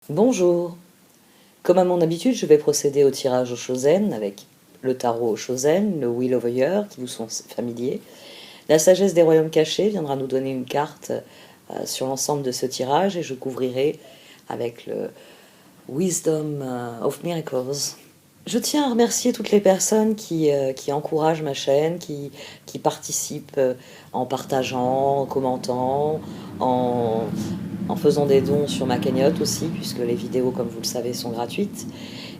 Bonjour. Comme à mon habitude, je vais procéder au tirage au Shosen avec le tarot au Shosen, le Wheel of the Year qui vous sont familiers. La sagesse des royaumes cachés viendra nous donner une carte sur l'ensemble de ce tirage et je couvrirai avec le Wisdom of Miracles. Je tiens à remercier toutes les personnes qui encouragent ma chaîne, qui participent en partageant, en commentant, en, en faisant des dons sur ma cagnotte aussi, puisque les vidéos, comme vous le savez, sont gratuites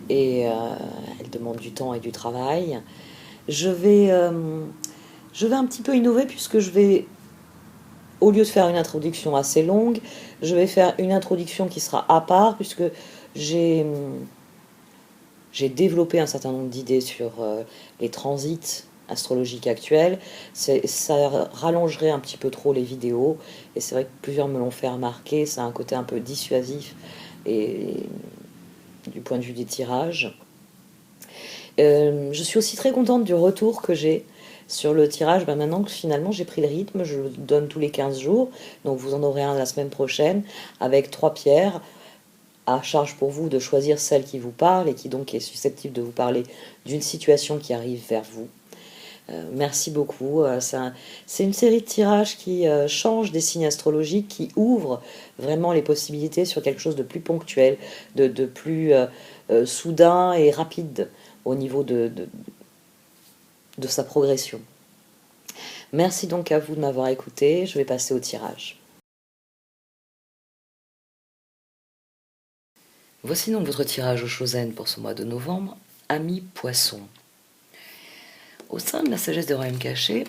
et elles demandent du temps et du travail. Je vais, euh, je vais un petit peu innover puisque je vais, au lieu de faire une introduction assez longue, je vais faire une introduction qui sera à part puisque j'ai j'ai développé un certain nombre d'idées sur les transits astrologiques actuels. Ça rallongerait un petit peu trop les vidéos, et c'est vrai que plusieurs me l'ont fait remarquer, ça a un côté un peu dissuasif et du point de vue des tirages. Je suis aussi très contente du retour que j'ai sur le tirage. Maintenant que finalement j'ai pris le rythme, je le donne tous les 15 jours, donc vous en aurez un la semaine prochaine avec 3 pierres, à charge pour vous de choisir celle qui vous parle et qui donc est susceptible de vous parler d'une situation qui arrive vers vous. Merci beaucoup. C'est une série de tirages qui change des signes astrologiques, qui ouvre vraiment les possibilités sur quelque chose de plus ponctuel, de plus soudain et rapide au niveau de sa progression. Merci donc à vous de m'avoir écouté. Je vais passer au tirage. Voici donc votre tirage au Shosen pour ce mois de novembre. Ami Poisson. Au sein de la sagesse des royaumes cachés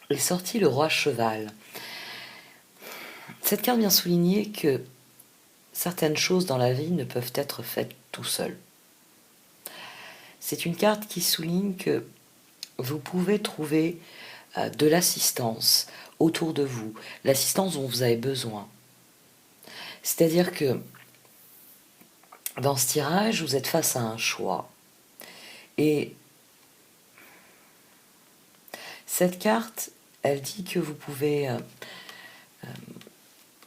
est sorti le roi cheval. Cette carte vient souligner que certaines choses dans la vie ne peuvent être faites tout seul. C'est une carte qui souligne que vous pouvez trouver de l'assistance autour de vous, l'assistance dont vous avez besoin. C'est-à-dire que dans ce tirage, vous êtes face à un choix. Et cette carte, elle dit que vous pouvez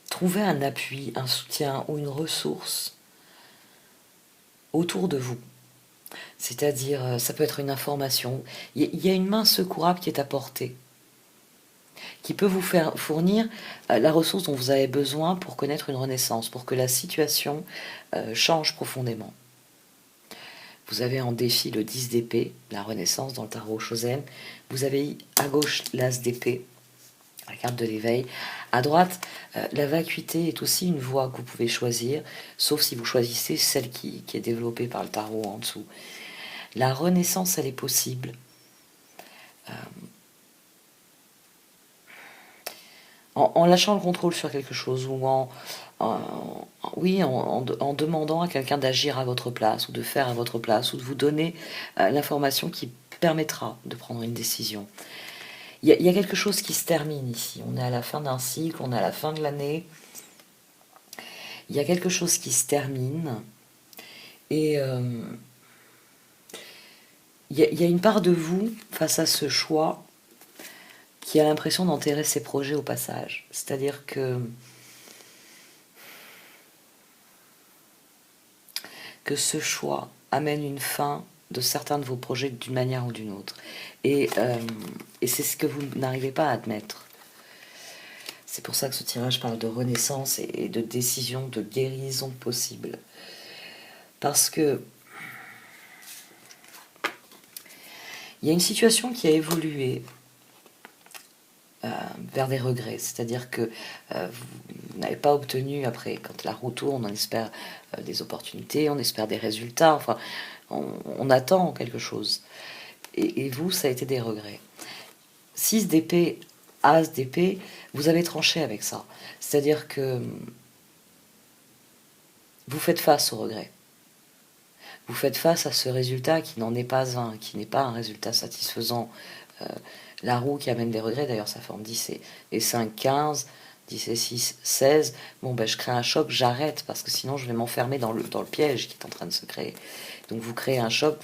trouver un appui, un soutien ou une ressource autour de vous. C'est-à-dire, ça peut être une information. Il y a une main secourable qui est à portée, qui peut vous faire fournir la ressource dont vous avez besoin pour connaître une renaissance, pour que la situation change profondément. Vous avez en défi le 10 d'épée, la renaissance dans le tarot Shosen. Vous avez à gauche l'as d'épée, la carte de l'éveil. À droite, la vacuité est aussi une voie que vous pouvez choisir, sauf si vous choisissez celle qui est développée par le tarot en dessous. La renaissance, elle est possible. En lâchant le contrôle sur quelque chose ou en demandant à quelqu'un d'agir à votre place ou de faire à votre place ou de vous donner l'information qui permettra de prendre une décision. Il y a quelque chose qui se termine ici. On est à la fin d'un cycle, on est à la fin de l'année. Il y a quelque chose qui se termine et il y a une part de vous face à ce choix qui a l'impression d'enterrer ses projets au passage. C'est-à-dire que ce choix amène une fin de certains de vos projets d'une manière ou d'une autre. Et c'est ce que vous n'arrivez pas à admettre. C'est pour ça que ce tirage parle de renaissance et de décision, de guérison possible. Parce que il y a une situation qui a évolué vers des regrets. C'est-à-dire que vous n'avez pas obtenu, après, quand la roue tourne, on espère des opportunités, on espère des résultats, enfin, on attend quelque chose. Et vous, ça a été des regrets. 6 d'épée, as d'épée, vous avez tranché avec ça. C'est-à-dire que vous faites face au regret. Vous faites face à ce résultat qui n'en est pas un, qui n'est pas un résultat satisfaisant. La roue qui amène des regrets, d'ailleurs ça forme 10 et 5, 15, 10 et 6, 16. Bon, ben, je crée un choc, j'arrête, parce que sinon je vais m'enfermer dans le piège qui est en train de se créer. Donc vous créez un choc,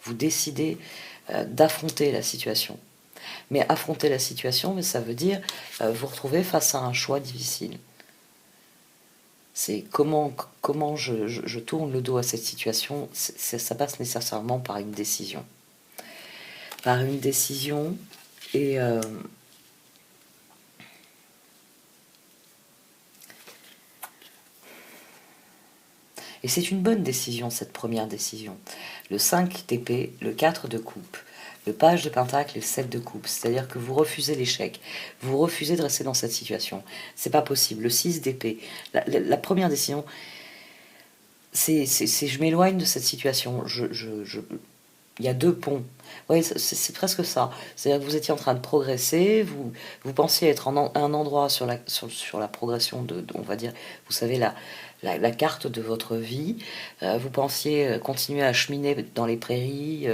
vous décidez d'affronter la situation. Mais affronter la situation, ça veut dire vous retrouver face à un choix difficile. C'est comment je tourne le dos à cette situation. Ça passe nécessairement par une décision. Par une décision et... et c'est une bonne décision, cette première décision. Le 5 d'épée, le 4 de coupe, le page de pentacle et le 7 de coupe. C'est-à-dire que vous refusez l'échec. Vous refusez de rester dans cette situation. C'est pas possible. Le 6 d'épée, la première décision, c'est je m'éloigne de cette situation. Il y a deux ponts. Oui, c'est presque ça. C'est-à-dire que vous étiez en train de progresser, vous pensiez être en un endroit sur la progression on va dire, vous savez, la carte de votre vie. Vous pensiez continuer à cheminer dans les prairies,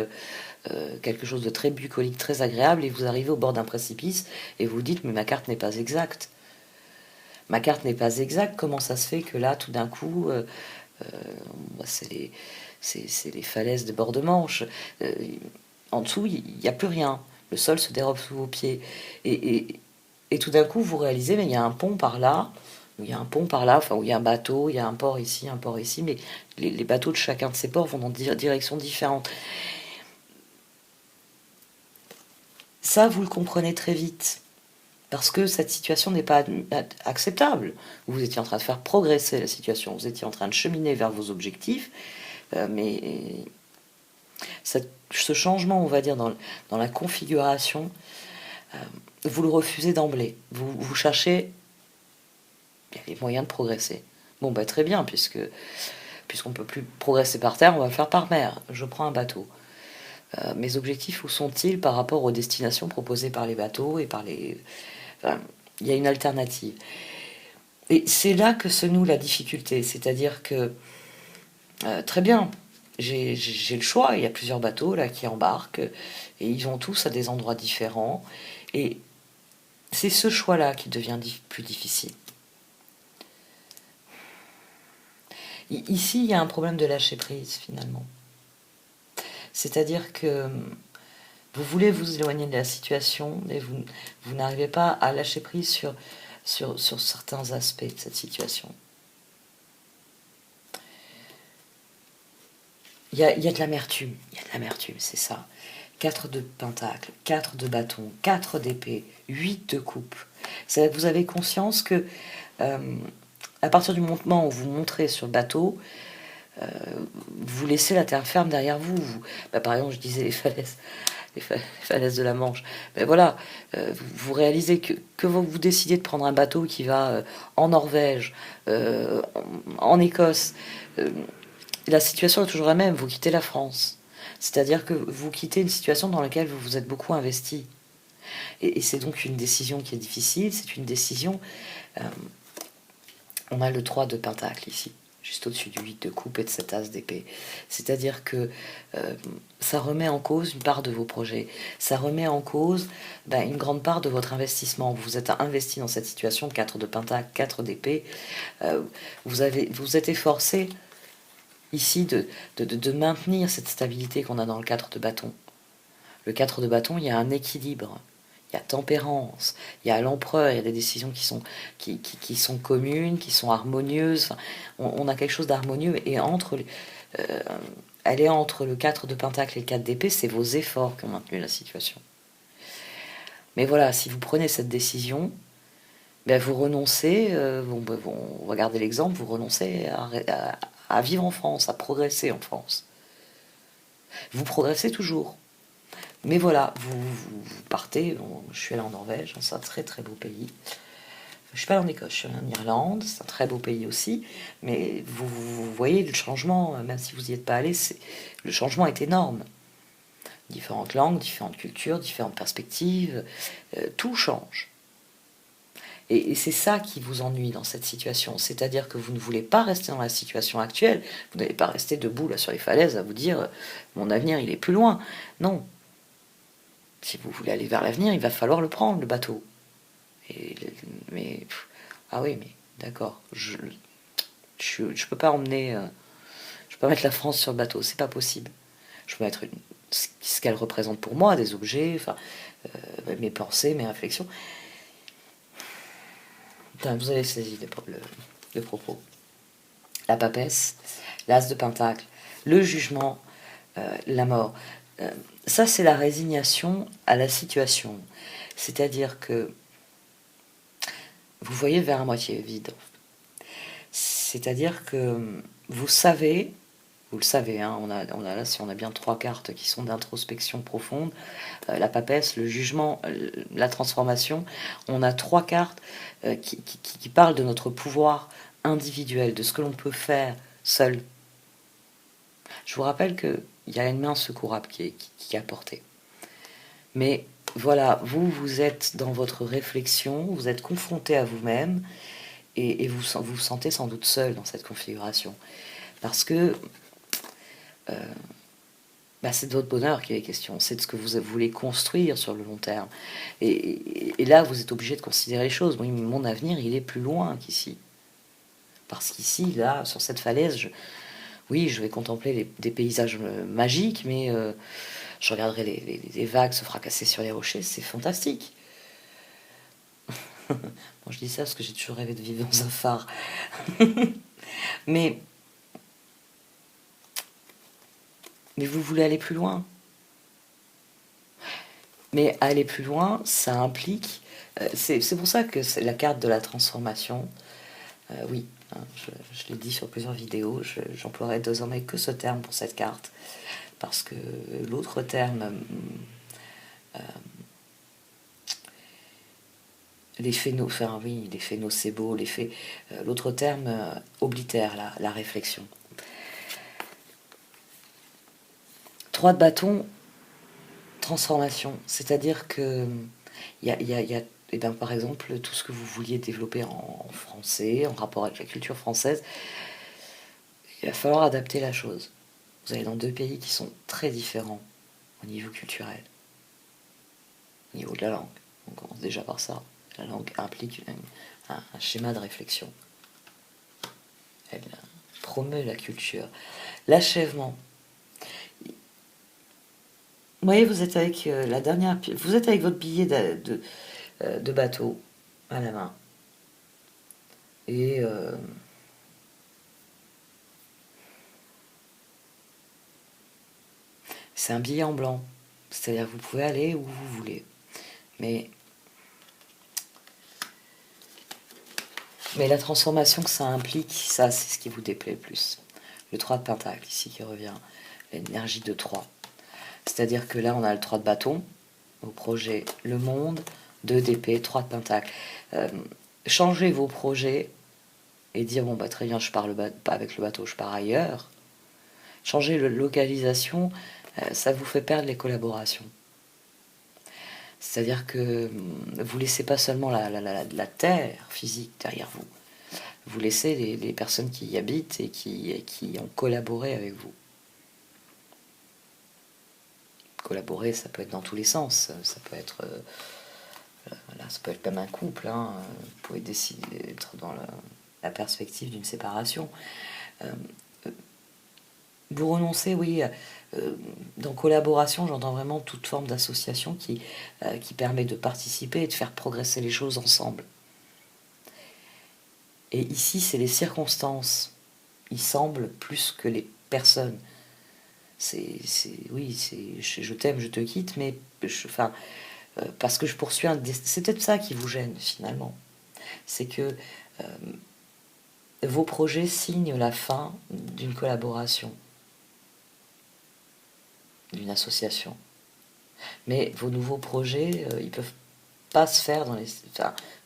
quelque chose de très bucolique, très agréable, et vous arrivez au bord d'un précipice et vous dites, mais ma carte n'est pas exacte. Ma carte n'est pas exacte, comment ça se fait que là, tout d'un coup, c'est les falaises de bord de Manche. En dessous, il n'y a plus rien. Le sol se dérobe sous vos pieds. Et tout d'un coup, vous réalisez, mais il y a un pont par là, il y a un pont par là, enfin, où il y a un bateau, il y a un port ici, mais les bateaux de chacun de ces ports vont dans des directions différentes. Ça, vous le comprenez très vite. Parce que cette situation n'est pas acceptable. Vous étiez en train de faire progresser la situation, vous étiez en train de cheminer vers vos objectifs, mais ce changement, on va dire, dans la configuration, vous le refusez d'emblée. Vous cherchez les moyens de progresser. Bon, bah très bien, puisqu'on ne peut plus progresser par terre, on va le faire par mer. Je prends un bateau. Mes objectifs, où sont-ils par rapport aux destinations proposées par les bateaux et par les... Enfin, il y a une alternative. Et c'est là que se noue la difficulté. C'est-à-dire que, très bien, j'ai le choix. Il y a plusieurs bateaux là qui embarquent et ils vont tous à des endroits différents. Et c'est ce choix-là qui devient plus difficile. Ici, il y a un problème de lâcher prise finalement. C'est-à-dire que vous voulez vous éloigner de la situation, mais vous n'arrivez pas à lâcher prise sur certains aspects de cette situation. Il y a de l'amertume, c'est ça. 4 de pentacle, 4 de bâton, 4 d'épée, 8 de coupe. C'est-à-dire que vous avez conscience que à partir du moment où vous montrez sur le bateau, vous laissez la terre ferme derrière vous. Par exemple, je disais les falaises de la Manche. Mais voilà, vous réalisez que vous décidez de prendre un bateau qui va en Norvège, en Écosse. La situation est toujours la même, vous quittez la France. C'est-à-dire que vous quittez une situation dans laquelle vous vous êtes beaucoup investi. Et c'est donc une décision qui est difficile, c'est une décision... on a le 3 de pentacle ici, juste au-dessus du 8 de coupe et de cet as d'épée. C'est-à-dire que ça remet en cause une part de vos projets. Ça remet en cause une grande part de votre investissement. Vous êtes investi dans cette situation, 4 de pentacle, 4 d'épée. Vous êtes efforcé ici de maintenir cette stabilité qu'on a dans le 4 de bâton. Le 4 de bâton, il y a un équilibre, il y a tempérance, il y a l'empereur, il y a des décisions qui sont communes, qui sont harmonieuses. Enfin, on a quelque chose d'harmonieux, et elle est entre le 4 de pentacle et le 4 d'épée, c'est vos efforts qui ont maintenu la situation. Mais voilà, si vous prenez cette décision, vous renoncez, on va garder l'exemple, vous renoncez à vivre en France, à progresser en France. Vous progressez toujours. Mais voilà, vous partez. Je suis allée en Norvège, c'est un très très beau pays. Je suis pas allée en Écosse, je suis allée en Irlande, c'est un très beau pays aussi. Mais vous voyez le changement, même si vous n'y êtes pas allé, le changement est énorme. Différentes langues, différentes cultures, différentes perspectives, tout change. Et c'est ça qui vous ennuie dans cette situation. C'est-à-dire que vous ne voulez pas rester dans la situation actuelle. Vous n'allez pas rester debout là sur les falaises à vous dire « mon avenir il est plus loin ». Non. Si vous voulez aller vers l'avenir, il va falloir le prendre, le bateau. Ah oui, mais d'accord. Je peux pas emmener... je peux pas mettre la France sur le bateau, c'est pas possible. Je peux mettre ce qu'elle représente pour moi, des objets, mes pensées, mes réflexions. Putain, vous avez saisi le propos. la papesse, l'as de pentacle, le jugement, la mort. Ça, c'est la résignation à la situation. C'est-à-dire que vous voyez le verre à moitié vide. C'est-à-dire que vous savez, vous le savez, hein, on a là, si on a bien 3 cartes qui sont d'introspection profonde, la papesse, le jugement, la transformation, on a 3 cartes qui parlent de notre pouvoir individuel, de ce que l'on peut faire seul. Je vous rappelle qu'il y a une main secourable qui est apportée. Mais voilà, vous êtes dans votre réflexion, vous êtes confronté à vous-même, et vous vous sentez sans doute seul dans cette configuration. Parce que c'est de votre bonheur qu'il est question, c'est de ce que vous voulez construire sur le long terme. Et là, vous êtes obligé de considérer les choses. Oui, mon avenir, il est plus loin qu'ici. Parce qu'ici, là, sur cette falaise, je vais contempler des paysages magiques, mais je regarderai les vagues se fracasser sur les rochers, c'est fantastique. Bon, je dis ça parce que j'ai toujours rêvé de vivre dans un phare. mais vous voulez aller plus loin. Mais aller plus loin, ça implique... c'est pour ça que c'est la carte de la transformation. Oui, hein, je l'ai dit sur plusieurs vidéos, j'emploierai désormais que ce terme pour cette carte. Parce que l'autre terme... l'effet nocebo, l'autre terme oblitère la réflexion. 3 de bâton, transformation, c'est-à-dire que il y a par exemple tout ce que vous vouliez développer en français, en rapport avec la culture française, il va falloir adapter la chose. Vous allez dans 2 pays qui sont très différents au niveau culturel, au niveau de la langue. On commence déjà par ça. La langue implique un schéma de réflexion. Elle promeut la culture. L'achèvement. Vous voyez, vous êtes avec vous êtes avec votre billet de bateau à la main. Et c'est un billet en blanc. C'est-à-dire que vous pouvez aller où vous voulez. Mais la transformation que ça implique, ça, c'est ce qui vous déplaît le plus. Le 3 de pentacle, ici, qui revient. L'énergie de 3. C'est-à-dire que là, on a le 3 de bâton, au projet Le Monde, 2 d'épée, 3 de pentacle. Changez vos projets et dire, bon, très bien, je pars pas avec le bateau, je pars ailleurs. Changer de localisation, ça vous fait perdre les collaborations. C'est-à-dire que vous laissez pas seulement la terre physique derrière vous, vous laissez les personnes qui y habitent et qui ont collaboré avec vous. Collaborer, ça peut être dans tous les sens, ça peut être ça peut être même un couple, hein. Vous pouvez décider d'être dans la perspective d'une séparation. Vous renoncez, oui, dans collaboration, j'entends vraiment toute forme d'association qui permet de participer et de faire progresser les choses ensemble. Et ici, c'est les circonstances. Il semble plus que les personnes. Je t'aime, je te quitte, mais parce que je poursuis c'est peut-être ça qui vous gêne finalement. C'est que vos projets signent la fin d'une collaboration, d'une association. Mais vos nouveaux projets, ils peuvent pas se faire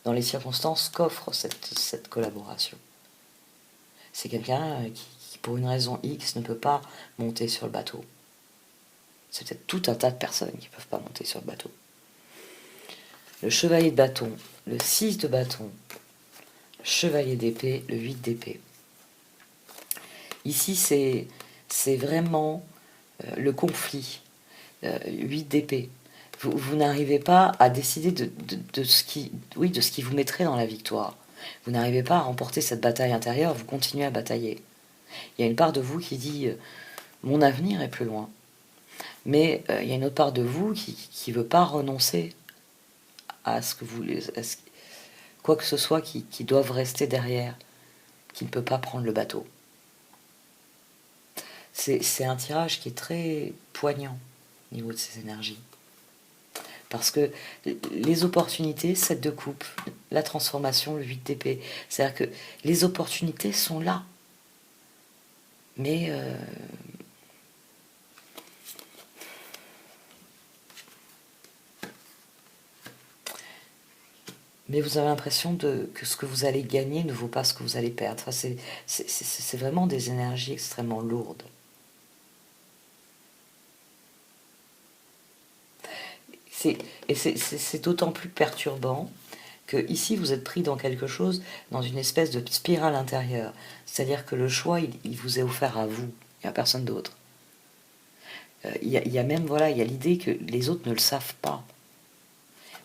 dans les circonstances qu'offre cette collaboration. C'est quelqu'un qui, pour une raison X, ne peut pas monter sur le bateau. C'est peut-être tout un tas de personnes qui ne peuvent pas monter sur le bateau. Le chevalier de bâton, le 6 de bâton, le chevalier d'épée, le 8 d'épée. Ici, c'est vraiment le conflit. 8 d'épée. Vous n'arrivez pas à décider de ce qui vous mettrait dans la victoire. Vous n'arrivez pas à remporter cette bataille intérieure, vous continuez à batailler. Il y a une part de vous qui dit mon avenir est plus loin. Mais il y a une autre part de vous qui veut pas renoncer à ce que vous quoi que ce soit qui doive rester derrière, qui ne peut pas prendre le bateau. C'est un tirage qui est très poignant au niveau de ces énergies. Parce que les opportunités, 7 de coupe, la transformation, le 8 d'épée, c'est-à-dire que les opportunités sont là. Mais vous avez l'impression que ce que vous allez gagner ne vaut pas ce que vous allez perdre. Enfin, c'est vraiment des énergies extrêmement lourdes. C'est d'autant plus perturbant que ici vous êtes pris dans quelque chose, dans une espèce de spirale intérieure. C'est-à-dire que le choix, il vous est offert à vous, et à personne d'autre. Il y a même, voilà, il y a l'idée que les autres ne le savent pas.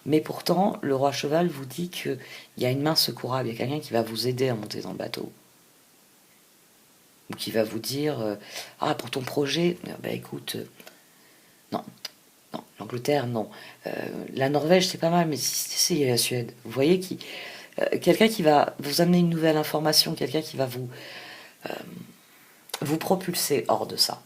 Mais pourtant, le roi cheval vous dit qu'il y a une main secourable, il y a quelqu'un qui va vous aider à monter dans le bateau. Ou qui va vous dire ah, pour ton projet, ben écoute, non, non, l'Angleterre, non. La Norvège, c'est pas mal, mais si, il y a la Suède. Vous voyez, quelqu'un qui va vous amener une nouvelle information, quelqu'un qui va vous propulser hors de ça.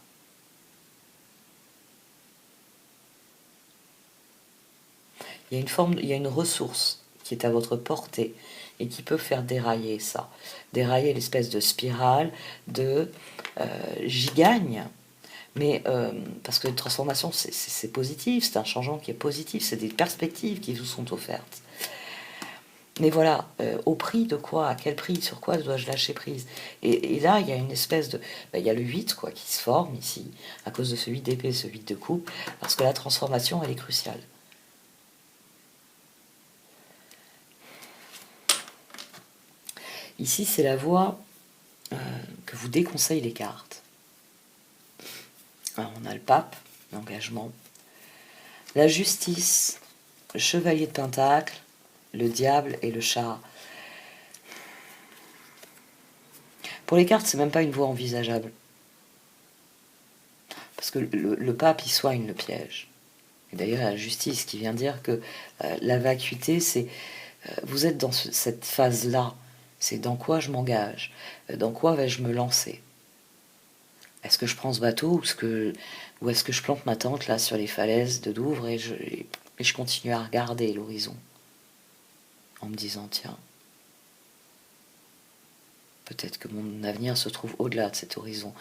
Il y a une ressource qui est à votre portée et qui peut faire dérailler ça. Dérailler l'espèce de spirale de j'y gagne. Mais parce que les transformations, c'est positif, c'est un changement qui est positif, c'est des perspectives qui vous sont offertes. Mais voilà, au prix de quoi, à quel prix, sur quoi dois-je lâcher prise? Et là, il y a une espèce de... il y a le 8 quoi, qui se forme ici, à cause de ce 8 d'épée, ce 8 de coupe, parce que la transformation, elle est cruciale. Ici, c'est la voie que vous déconseillent les cartes. Alors, on a le pape, l'engagement, la justice, le chevalier de pentacle, le diable et le chat. Pour les cartes, c'est même pas une voie envisageable. Parce que le pape, il soigne le piège. Et d'ailleurs, la justice qui vient dire que la vacuité, c'est... vous êtes dans cette phase-là. C'est dans quoi je m'engage, dans quoi vais-je me lancer. Est-ce que je prends ce bateau ou est-ce que je plante ma tente là sur les falaises de Douvres et je continue à regarder l'horizon en me disant tiens, peut-être que mon avenir se trouve au-delà de cet horizon.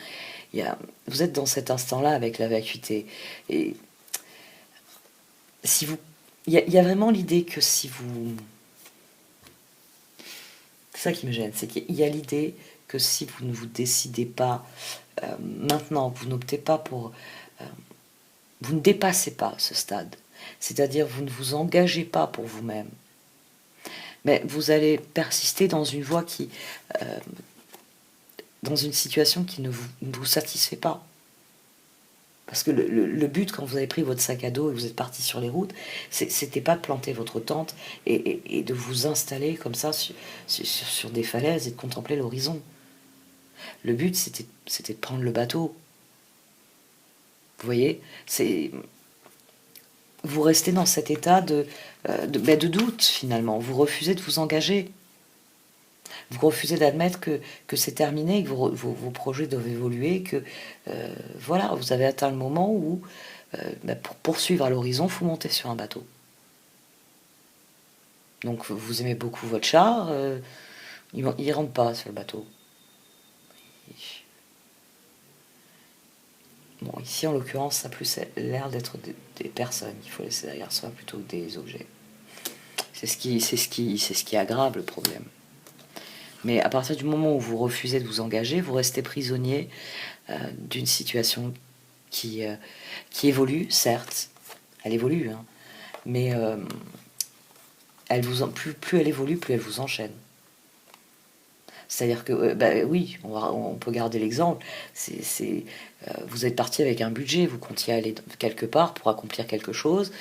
Vous êtes dans cet instant-là avec la vacuité. Et si vous, il y a vraiment l'idée que si vous... C'est ça qui me gêne, c'est qu'il y a l'idée que si vous ne vous décidez pas maintenant, vous n'optez pas pour... vous ne dépassez pas ce stade. C'est-à-dire vous ne vous engagez pas pour vous-même. Mais vous allez persister dans une voie qui... dans une situation qui ne vous satisfait pas. Parce que le but, quand vous avez pris votre sac à dos et vous êtes parti sur les routes, c'était pas de planter votre tente et de vous installer comme ça sur des falaises et de contempler l'horizon. Le but, c'était de prendre le bateau. Vous voyez, vous restez dans cet état de doute, finalement. Vous refusez de vous engager. Vous refusez d'admettre que c'est terminé, que vos projets doivent évoluer, que voilà, vous avez atteint le moment où, pour poursuivre à l'horizon, il faut monter sur un bateau. Donc vous aimez beaucoup votre char, il ne rentre pas sur le bateau. Bon, ici en l'occurrence, ça a plus l'air d'être des personnes qu'il faut laisser derrière soi plutôt que des objets. C'est ce qui aggrave le problème. Mais à partir du moment où vous refusez de vous engager, vous restez prisonnier d'une situation qui évolue, certes. Elle évolue, hein, mais plus elle évolue, plus elle vous enchaîne. C'est-à-dire que, oui, on peut garder l'exemple. Vous êtes parti avec un budget, vous comptiez aller quelque part pour accomplir quelque chose.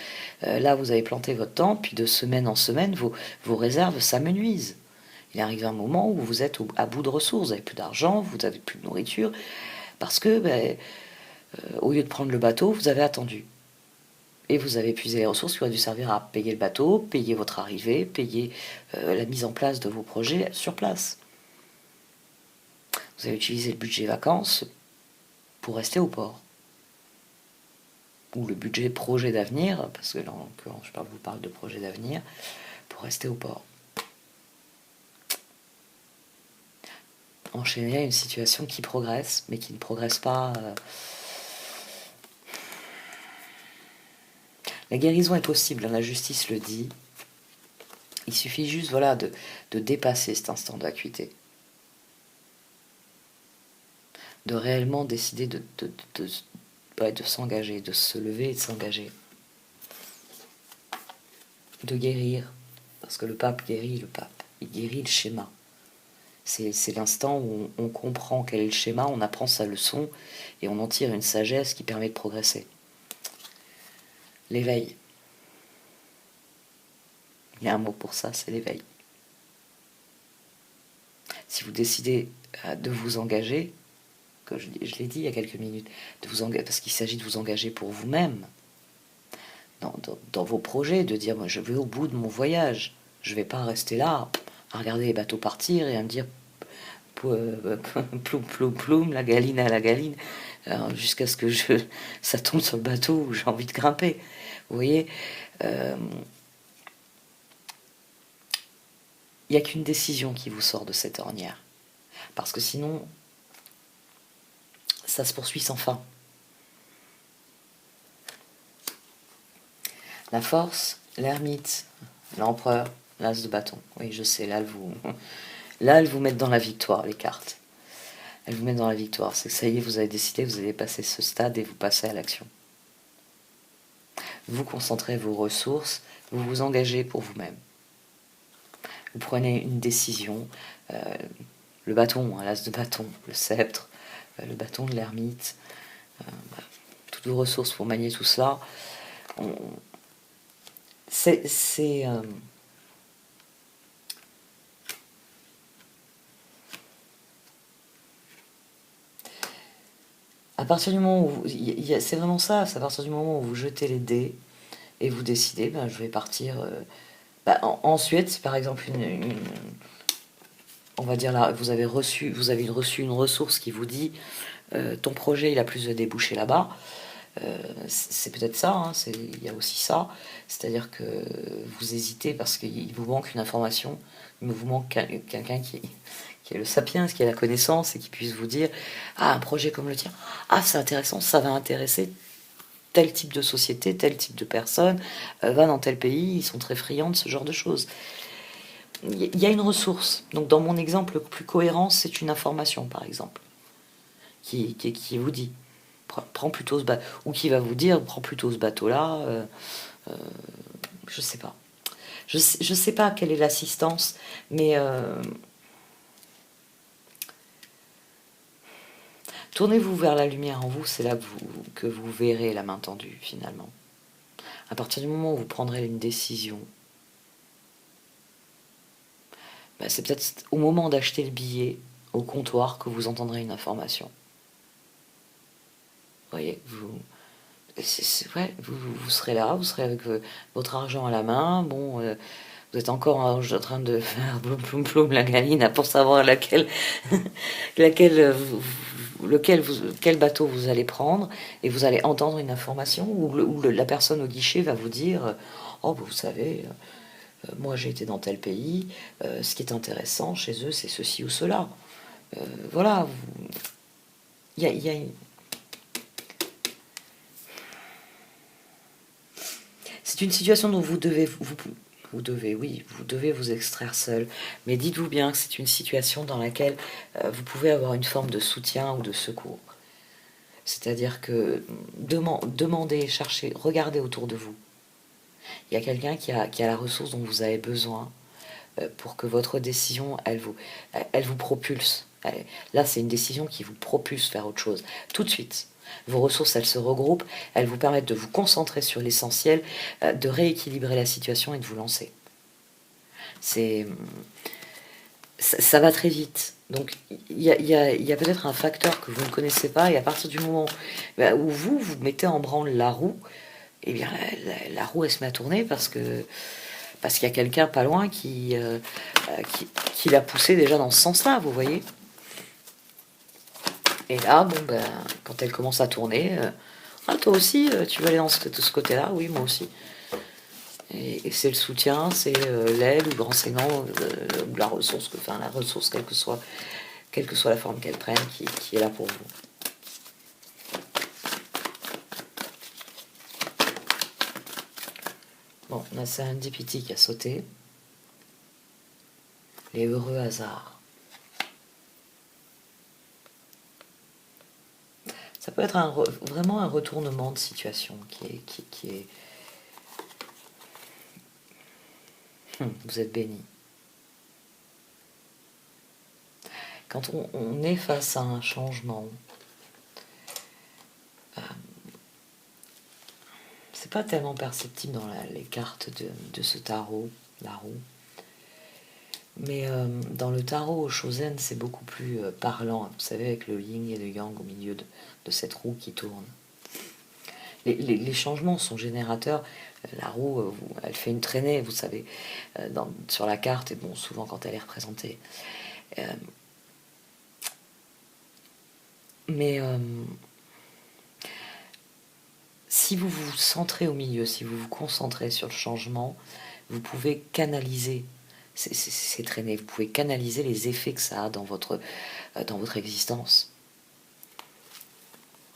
Là, vous avez planté votre tente, puis de semaine en semaine, vos réserves s'amenuisent. Il arrive un moment où vous êtes à bout de ressources, vous n'avez plus d'argent, vous n'avez plus de nourriture, parce que, au lieu de prendre le bateau, vous avez attendu. Et vous avez épuisé les ressources qui auraient dû servir à payer le bateau, payer votre arrivée, payer la mise en place de vos projets sur place. Vous avez utilisé le budget vacances pour rester au port. Ou le budget projet d'avenir, parce que là en l'occurrence je vous parle de projet d'avenir, pour rester au port. Enchaîner à une situation qui progresse, mais qui ne progresse pas. La guérison est possible, la justice le dit. Il suffit juste de dépasser cet instant d'acuité. De réellement décider de s'engager, de se lever et de s'engager. De guérir. Parce que le pape guérit le pape. Il guérit le schéma. C'est l'instant où on comprend quel est le schéma, on apprend sa leçon et on en tire une sagesse qui permet de progresser. L'éveil. Il y a un mot pour ça, c'est l'éveil. Si vous décidez de vous engager, que je l'ai dit il y a quelques minutes, de vous engager, parce qu'il s'agit de vous engager pour vous-même, dans vos projets, de dire moi je vais au bout de mon voyage, je ne vais pas rester là à regarder les bateaux partir et à me dire ploum ploum ploum, la galine à la galine, jusqu'à ce que ça tombe sur le bateau où j'ai envie de grimper. Vous voyez, il n'y a qu'une décision qui vous sort de cette ornière, parce que sinon ça se poursuit sans fin. La force, l'ermite, l'empereur, l'as de bâton. Oui, je sais, là, elles vous mettent dans la victoire, les cartes. Elles vous mettent dans la victoire. C'est que ça y est, vous avez décidé, vous allez passer ce stade et vous passez à l'action. Vous concentrez vos ressources, vous vous engagez pour vous-même. Vous prenez une décision, le bâton, l'as de bâton, le sceptre, le bâton de l'ermite, toutes vos ressources pour manier tout cela. À partir du moment où c'est vraiment ça, c'est à partir du moment où vous jetez les dés et vous décidez, je vais partir en Suède, par exemple, on va dire là, vous avez reçu une ressource qui vous dit ton projet il a plus de débouchés là-bas. C'est peut-être ça, hein, il y a aussi ça, c'est-à-dire que vous hésitez parce qu'il vous manque une information, il vous manque quelqu'un qui est le sapiens, qui a la connaissance et qui puisse vous dire un projet comme le tien, c'est intéressant, ça va intéresser tel type de société, tel type de personne, va dans tel pays, ils sont très friands de ce genre de choses. Il y a une ressource. Donc dans mon exemple le plus cohérent, c'est une information par exemple qui vous dit prends plutôt ce bateau, ou qui va vous dire prends plutôt ce bateau là, je sais pas, je sais pas quelle est l'assistance, mais tournez-vous vers la lumière en vous, c'est là que vous verrez la main tendue finalement. À partir du moment où vous prendrez une décision, c'est peut-être au moment d'acheter le billet au comptoir que vous entendrez une information. Vous voyez, vous serez là, vous serez avec votre argent à la main, vous êtes encore en train de faire ploum ploum la galine pour savoir quel bateau vous allez prendre, et vous allez entendre une information où la personne au guichet va vous dire vous savez, moi j'ai été dans tel pays, ce qui est intéressant chez eux c'est ceci ou cela. Voilà, il y a une... C'est une situation dont vous devez vous extraire seul. Mais dites-vous bien que c'est une situation dans laquelle vous pouvez avoir une forme de soutien ou de secours. C'est-à-dire que demandez, cherchez, regardez autour de vous. Il y a quelqu'un qui a la ressource dont vous avez besoin pour que votre décision, elle vous propulse. Là, c'est une décision qui vous propulse vers autre chose. Tout de suite. Vos ressources, elles se regroupent, elles vous permettent de vous concentrer sur l'essentiel, de rééquilibrer la situation et de vous lancer. Ça va très vite. Donc, il y a peut-être un facteur que vous ne connaissez pas, et à partir du moment où vous mettez en branle la roue, eh bien, la roue, elle se met à tourner parce qu'il y a quelqu'un pas loin qui l'a poussé déjà dans ce sens-là, vous voyez. Et là, bon, ben, quand elle commence à tourner, ah, toi aussi, tu veux aller dans ce côté-là? Oui, moi aussi. Et c'est le soutien, c'est l'aide ou le renseignement, ou la ressource, enfin la ressource, quelle que soit la forme qu'elle prenne, qui est là pour vous. Bon, là c'est un diptyque qui a sauté. Les heureux hasards. Ça peut être vraiment un retournement de situation qui est... Vous êtes béni. Quand on est face à un changement, c'est pas tellement perceptible dans les cartes de ce tarot, la roue. Mais dans le tarot au Shozen, c'est beaucoup plus parlant, vous savez, avec le yin et le yang au milieu de cette roue qui tourne. Les changements sont générateurs. La roue, elle fait une traînée, vous savez, sur la carte, et bon, souvent quand elle est représentée. Mais si vous vous centrez au milieu, si vous vous concentrez sur le changement, vous pouvez canaliser ces traînées, vous pouvez canaliser les effets que ça a dans votre existence.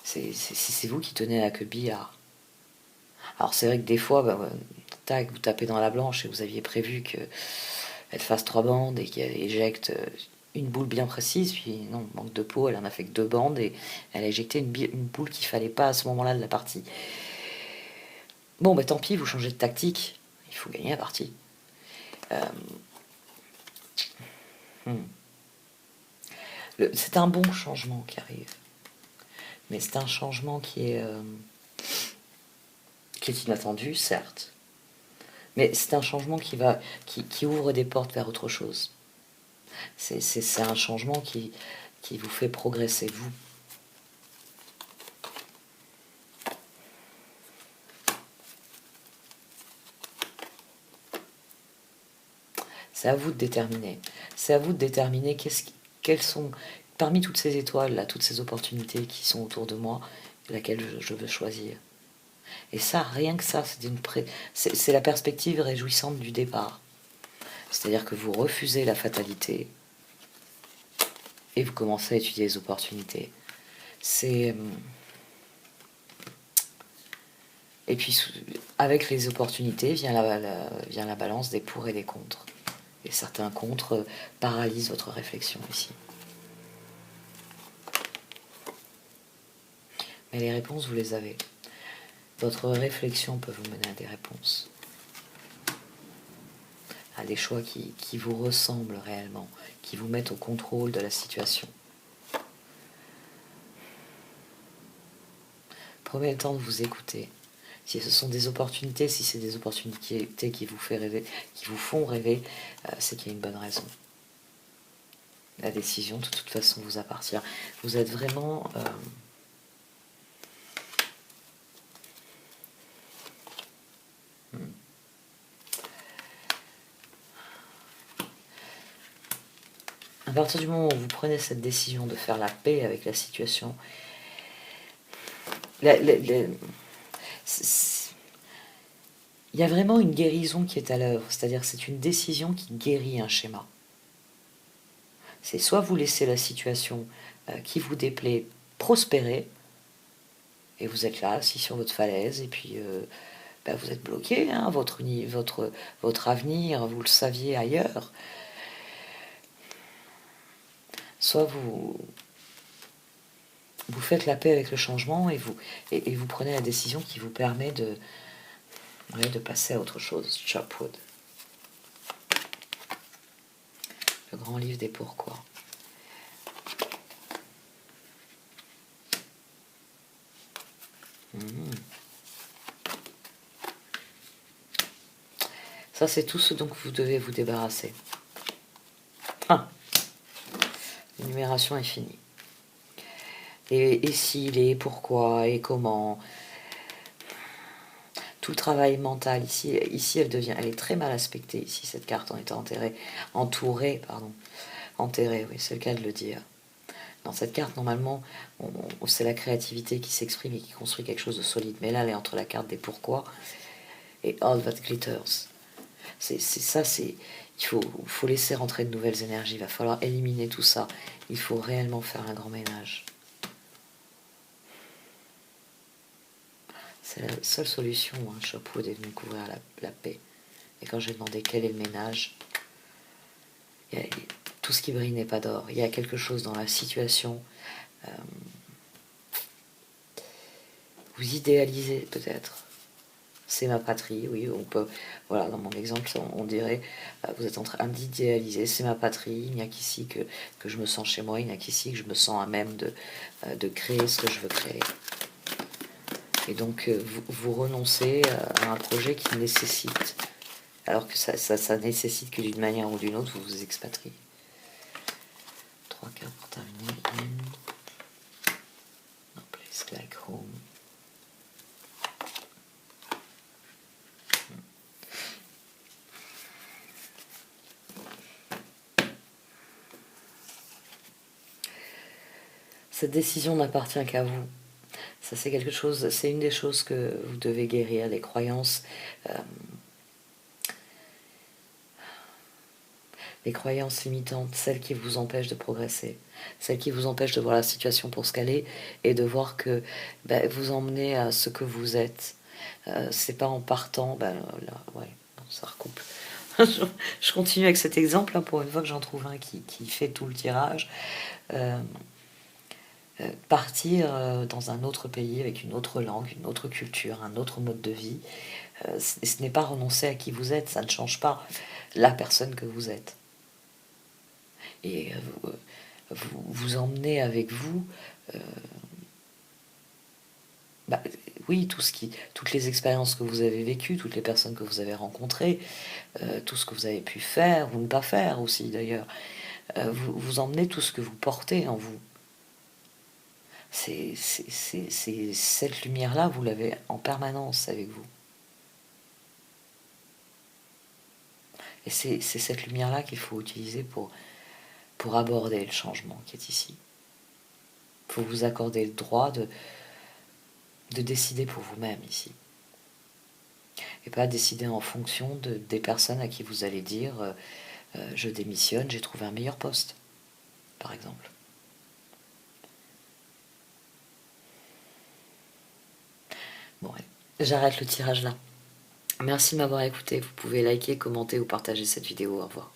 C'est vous qui tenez la queue de billard. Alors c'est vrai que des fois, tac, vous tapez dans la blanche et vous aviez prévu qu'elle fasse 3 bandes et qu'elle éjecte une boule bien précise, puis non, manque de peau, elle en a fait que 2 bandes et elle a éjecté une boule qu'il fallait pas à ce moment-là de la partie. Bon, tant pis, vous changez de tactique, il faut gagner la partie. C'est un bon changement qui arrive, mais c'est un changement qui est inattendu, certes, mais c'est un changement qui ouvre des portes vers autre chose. C'est un changement qui vous fait progresser, vous. C'est à vous de déterminer. C'est à vous de déterminer quelles sont, parmi toutes ces étoiles, là, toutes ces opportunités qui sont autour de moi, laquelle je veux choisir. Et ça, rien que ça, c'est la perspective réjouissante du départ. C'est-à-dire que vous refusez la fatalité et vous commencez à étudier les opportunités. Et puis, avec les opportunités, vient la balance des pour et des contre. Et certains contre paralysent votre réflexion ici. Mais les réponses, vous les avez. Votre réflexion peut vous mener à des réponses. À des choix qui vous ressemblent réellement, qui vous mettent au contrôle de la situation. Prenez le temps de vous écouter. Si ce sont des opportunités, si c'est des opportunités qui vous font rêver, c'est qu'il y a une bonne raison. La décision, de toute façon, vous appartient. Vous êtes vraiment... À partir du moment où vous prenez cette décision de faire la paix avec la situation, il y a vraiment une guérison qui est à l'œuvre, c'est-à-dire c'est une décision qui guérit un schéma. C'est soit vous laissez la situation qui vous déplaît prospérer, et vous êtes là, assis sur votre falaise, et puis vous êtes bloqué, hein, votre avenir, vous le saviez ailleurs. Soit vous faites la paix avec le changement et vous prenez la décision qui vous permet de passer à autre chose. Chopwood. Le grand livre des pourquoi. Ça, c'est tout ce dont vous devez vous débarrasser. L'énumération est finie. Et si, les pourquoi, et comment. Tout le travail mental, ici elle est très mal aspectée, ici, cette carte en étant enterrée, oui, c'est le cas de le dire. Dans cette carte, normalement, c'est la créativité qui s'exprime et qui construit quelque chose de solide. Mais là, elle est entre la carte des pourquoi et all that glitters. C'est ça, il faut laisser rentrer de nouvelles énergies. Il va falloir éliminer tout ça. Il faut réellement faire un grand ménage. C'est la seule solution, hein. Shopwood est venu couvrir la paix. Et quand j'ai demandé quel est le ménage, tout ce qui brille n'est pas d'or. Il y a quelque chose dans la situation. Vous idéalisez peut-être. C'est ma patrie, oui, on peut. Voilà, dans mon exemple, on dirait, vous êtes en train d'idéaliser, c'est ma patrie, il n'y a qu'ici que je me sens chez moi, il n'y a qu'ici que je me sens à même de créer ce que je veux créer. Et donc, vous renoncez à un projet qui nécessite, alors que ça nécessite que d'une manière ou d'une autre, vous vous expatriez. 3 cartes pour terminer. No place like home. Cette décision n'appartient qu'à vous. Ça, c'est quelque chose, c'est une des choses que vous devez guérir, les croyances. Les croyances limitantes, celles qui vous empêchent de progresser, celles qui vous empêchent de voir la situation pour ce qu'elle est et de voir que vous emmenez à ce que vous êtes. C'est pas en partant, là, ouais, bon, ça recoupe. Je continue avec cet exemple, hein, pour une fois que j'en trouve un qui fait tout le tirage. Partir dans un autre pays avec une autre langue, une autre culture, un autre mode de vie, ce n'est pas renoncer à qui vous êtes, ça ne change pas la personne que vous êtes. Et vous emmenez avec vous, oui, toutes les expériences que vous avez vécues, toutes les personnes que vous avez rencontrées, tout ce que vous avez pu faire ou ne pas faire aussi d'ailleurs. Vous emmenez tout ce que vous portez en vous. C'est cette lumière-là, vous l'avez en permanence avec vous. Et c'est cette lumière-là qu'il faut utiliser pour aborder le changement qui est ici. Il faut vous accorder le droit de décider pour vous-même ici. Et pas décider en fonction des personnes à qui vous allez dire je démissionne, j'ai trouvé un meilleur poste, par exemple. Bon, ouais. J'arrête le tirage là. Merci de m'avoir écouté. Vous pouvez liker, commenter ou partager cette vidéo. Au revoir.